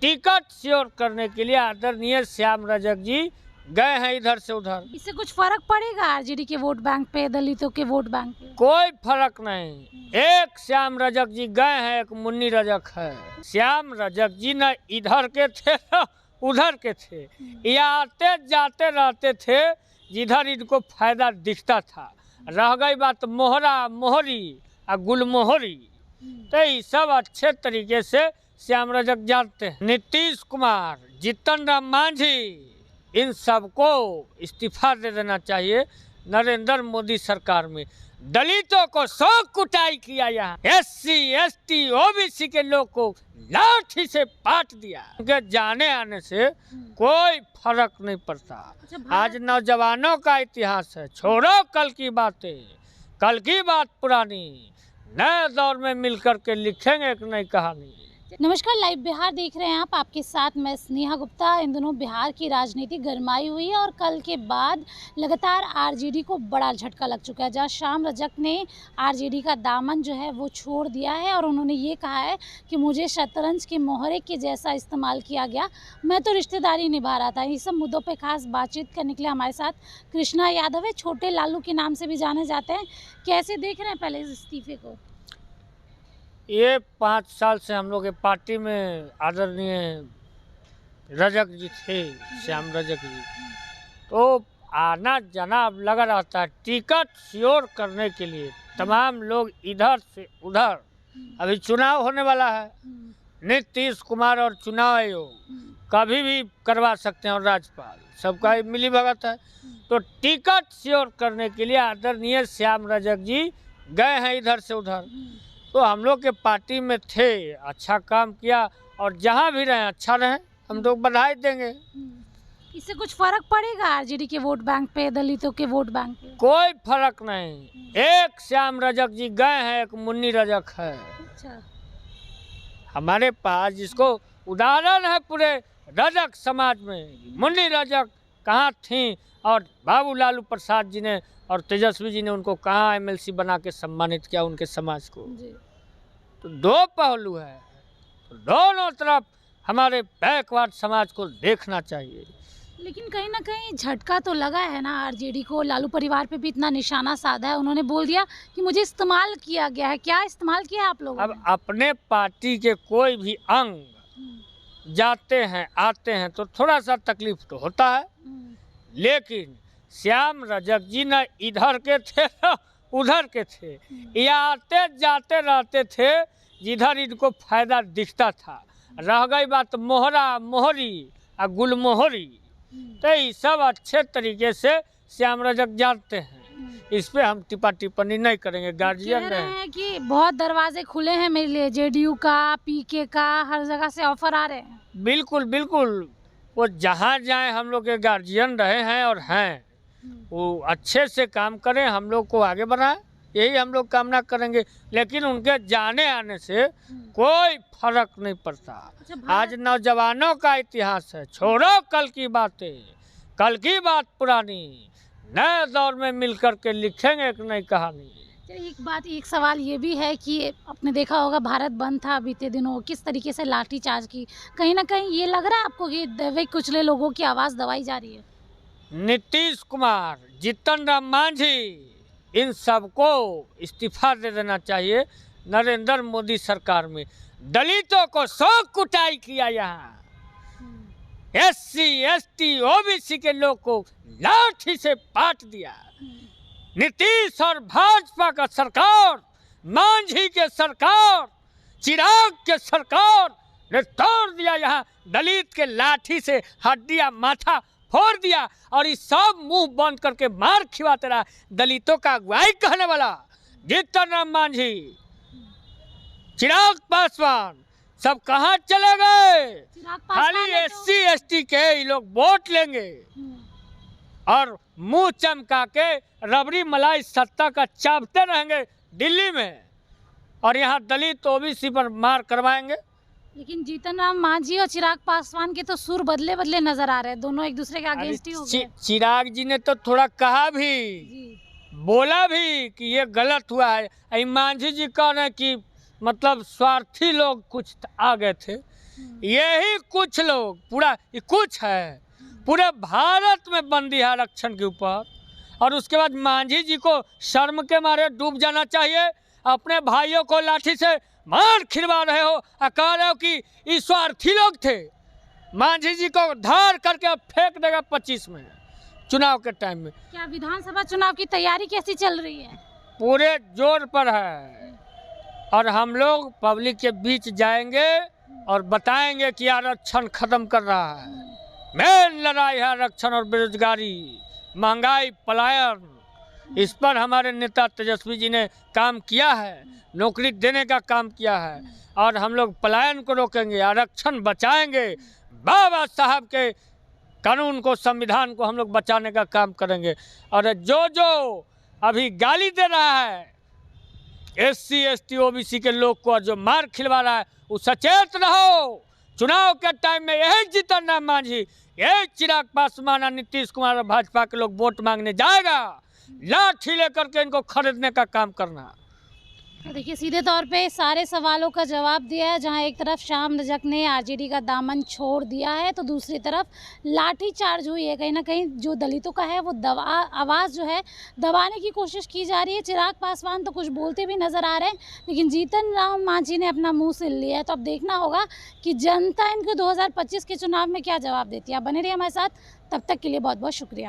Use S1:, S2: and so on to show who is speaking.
S1: Ticket sure करने के लिए आदरणीय श्याम रजक जी गए हैं इधर से उधर।
S2: इससे कुछ फर्क पड़ेगा आरजेडी के वोट बैंक पे, दलितों के वोट बैंक पे?
S1: कोई फर्क नहीं। एक श्याम रजक जी गए हैं, एक मुन्नी रजक है। श्याम रजक जी न इधर के थे न उधर के थे, ये आते जाते रहते थे जिधर इनको फायदा दिखता था। रह गई बात मोहरा मोहरी और गुलमोहरी, तो ये सब अच्छे तरीके से श्याम रजक जानते हैं। नीतीश कुमार, जीतन राम मांझी, इन सबको इस्तीफा दे देना चाहिए। नरेंद्र मोदी सरकार में दलितों को सौ कुटाई किया, यहाँ SC ST OBC के लोग को लाठी से पाट दिया। उनके जाने आने से कोई फर्क नहीं पड़ता। आज नौजवानों का इतिहास है, छोड़ो कल की बातें, कल की बात पुरानी, नए दौर में मिलकर के लिखेंगे एक नई कहानी।
S2: नमस्कार, लाइव बिहार देख रहे हैं आप, आपके साथ मैं स्नेहा गुप्ता। इन दिनों बिहार की राजनीति गरमाई हुई है और कल के बाद लगातार आरजेडी को बड़ा झटका लग चुका है, जहां श्याम रजक ने आरजेडी का दामन जो है वो छोड़ दिया है और उन्होंने ये कहा है कि मुझे शतरंज के मोहरे के जैसा इस्तेमाल किया गया, मैं तो रिश्तेदारी निभा रहा था। इस सब मुद्दों पर खास बातचीत करने के लिए हमारे साथ कृष्णा यादव है, छोटे लालू के नाम से भी जाने जाते हैं। कैसे देख रहे हैं पहले इस इस्तीफे को?
S1: ये 5 साल से हम लोग के पार्टी में आदरणीय रजक जी थे, श्याम रजक जी, तो आना जाना अब लगा रहता है। टिकट श्योर करने के लिए तमाम लोग इधर से उधर, अभी चुनाव होने वाला है, नीतीश कुमार और चुनाव आयोग कभी भी करवा सकते हैं और राज्यपाल सबका मिली भगत है। तो टिकट श्योर करने के लिए आदरणीय श्याम रजक जी गए हैं इधर से उधर। तो हम लोग के पार्टी में थे, अच्छा काम किया और जहाँ भी रहे अच्छा रहे, हम लोग बधाई देंगे।
S2: इससे कुछ फर्क पड़ेगा आरजेडी के वोट बैंक पे, दलितों के वोट बैंक पे?
S1: कोई फर्क नहीं। एक श्याम रजक जी गए हैं, एक मुन्नी रजक है।
S2: अच्छा।
S1: हमारे पास जिसको उदाहरण है पूरे रजक समाज में, मुन्नी रजक कहाँ थी और बाबू लालू प्रसाद जी ने और तेजस्वी जी ने उनको कहाँ MLC बना के सम्मानित किया उनके समाज को जी। तो दो पहलू है, तो दोनों तरफ हमारे बैकवर्ड समाज को देखना चाहिए।
S2: लेकिन कहीं ना कहीं झटका तो लगा है ना आरजेडी को, लालू परिवार पे भी इतना निशाना साधा है, उन्होंने बोल दिया कि मुझे इस्तेमाल किया गया है। क्या इस्तेमाल किया आप लोगों ने?
S1: अब अपने पार्टी के कोई भी अंग जाते हैं आते हैं तो थोड़ा सा तकलीफ तो होता है, लेकिन श्याम रजक जी न इधर के थे न उधर के थे, ये आते जाते रहते थे जिधर इनको फायदा दिखता था। रह गई बात मोहरा मोहरी और गुलमोहरी, तो ये सब अच्छे तरीके से श्याम रजक जानते हैं। इस पे हम टिप्पणी नहीं करेंगे। गार्जियन
S2: रहे हैं कि बहुत दरवाजे खुले हैं मेरे लिए, जेडीयू का, पीके का, हर जगह से ऑफर आ रहे हैं।
S1: बिल्कुल बिल्कुल, वो जहाँ जाए हम लोग के गार्जियन रहे हैं और हैं, वो अच्छे से काम करें, हम लोग को आगे बढ़ाएं, यही हम लोग कामना करेंगे। लेकिन उनके जाने आने से कोई फर्क नहीं पड़ता। आज नौजवानों का इतिहास है, छोड़ो कल की बातें, कल की बात पुरानी, नए दौर में मिलकर के लिखेंगे एक नई कहानी।
S2: एक सवाल ये भी है कि आपने देखा होगा भारत बंद था बीते दिनों, किस तरीके से लाठीचार्ज की, कहीं ना कहीं ये लग रहा है आपको कि दबे कुचले लोगों की आवाज़ दबाई जा रही है?
S1: नीतीश कुमार, जीतन राम मांझी, इन सबको इस्तीफा दे देना चाहिए। नरेंद्र मोदी सरकार में दलितों को सौ कुटाई किया, यहाँ SC ST OBC के लोग को लाठी से पाट दिया। नीतीश और भाजपा का सरकार, मांझी के सरकार, चिराग के सरकार ने तोड़ दिया, यहाँ दलित के लाठी से हड्डियां माथा फोड़ दिया और इस सब मुंह बंद करके मार खिलाते रहा। दलितों का अगुवाई कहने वाला जीतन राम मांझी, चिराग पासवान सब कहाँ चले गए? खाली SC ST के ये लोग वोट लेंगे और मुंह चमका के रबड़ी मलाई सत्ता का चापते रहेंगे दिल्ली में, और यहाँ दलित OBC पर मार करवाएंगे।
S2: लेकिन जीतन राम मांझी और चिराग पासवान के तो सुर बदले बदले नजर आ रहे हैं, दोनों एक दूसरे के अगेंस्ट ही हो गए।
S1: चिराग जी ने तो थोड़ा कहा भी, बोला भी कि ये गलत हुआ है। मांझी जी कह रहे हैं कि मतलब स्वार्थी लोग कुछ आ गए थे, यही कुछ लोग, पूरा ये कुछ है, पूरे भारत में बंदी है आरक्षण के ऊपर। और उसके बाद मांझी जी को शर्म के मारे डूब जाना चाहिए। अपने भाइयों को लाठी से मार खिलवा रहे हो और कह रहे हो कि ये स्वार्थी लोग थे। मांझी जी को धार करके अब फेंक देगा 25 में चुनाव के टाइम में।
S2: क्या विधानसभा चुनाव की तैयारी कैसी चल रही है?
S1: पूरे जोर पर है और हम लोग पब्लिक के बीच जाएंगे और बताएंगे कि आरक्षण खत्म कर रहा है। मेन लड़ाई है आरक्षण और बेरोजगारी, महंगाई, पलायन। इस पर हमारे नेता तेजस्वी जी ने काम किया है, नौकरी देने का काम किया है और हम लोग पलायन को रोकेंगे, आरक्षण बचाएंगे। बाबा साहब के कानून को, संविधान को हम लोग बचाने का काम करेंगे। और जो अभी गाली दे रहा है SC ST OBC के लोग को, जो मार खिलवा रहा है, वो सचेत रहो। चुनाव के टाइम में यही जीतन मांझी, यही चिराग पासवान और नीतीश कुमार और भाजपा के लोग वोट मांगने जाएगा। लाठी लेकर के इनको खरीदने का काम करना।
S2: तो देखिए, सीधे तौर पे सारे सवालों का जवाब दिया है। जहां एक तरफ श्याम रजक ने आरजेडी का दामन छोड़ दिया है, तो दूसरी तरफ लाठी चार्ज हुई है। कहीं ना कहीं जो दलितों का है वो आवाज़ जो है दबाने की कोशिश की जा रही है। चिराग पासवान तो कुछ बोलते भी नज़र आ रहे हैं, लेकिन जीतन राम मांझी ने अपना मुँह सिल लिया है। तो अब देखना होगा कि जनता इनको 2025 के चुनाव में क्या जवाब देती है। आप बने रहिए हमारे साथ, तब तक के लिए बहुत बहुत शुक्रिया।